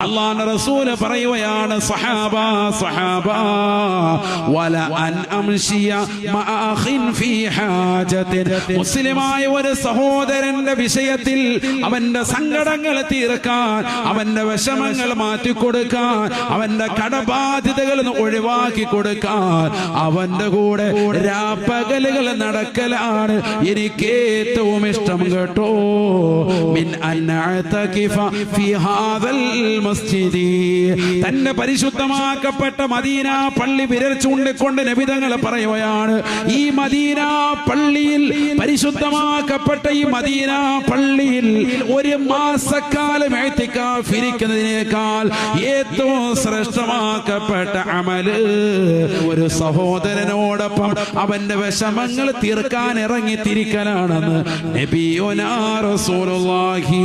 അല്ലാഹുവിന്റെ റസൂൽ പറയുകയാണ് സഹാബ വല അൻ അംശിയ മഅഖിൻ ഫീ ഹാജത്തിൻ. മുസ്ലിമായ ഒരു സഹോദരന്റെ വിഷയത്തിൽ അവന്റെ സങ്കടങ്ങൾ തീർക്കാൻ, അവന്റെ വിഷമങ്ങൾ മാറ്റിക്കൊടുക്കാൻ, അവന്റെ കടബാധ്യതകൾ ഒഴിവാക്കി കൊടുക്കാൻ അവന്റെ കൂടെ രാപ്പകലുകൾ നടക്കലാണ് എനിക്ക് ഏറ്റവും ഇഷ്ടം കേട്ടോ. മിൻ അൻ അഅതകിഫ ഫീ ഹാദൽ മസ്ജിദി. തന്നെ പരിശുദ്ധമാക്കപ്പെട്ട മദീന പള്ളി വിരൽ ചൂണ്ടിക്കൊണ്ട് നബി തങ്ങൾ പറയുകയാണ്, ഈ മദീന പള്ളിയിൽ, പരിശുദ്ധമാക്കപ്പെട്ട ഈ മദീന പള്ളിയിൽ ഒരു മാസക്കാലം ഇഅ്തികാഫ് ഇരിക്കുന്നതിനേക്കാൾ ഏറ്റവും ശ്രേഷ്ഠമാക്കപ്പെട്ട അമല് ഒരു സഹോദരനോടൊപ്പം അവന്റെ വിഷമങ്ങൾ തീർക്കാൻ ഇറങ്ങിത്തിരിക്കലാണെന്ന് നബിയുനാ റസൂലുള്ളാഹി.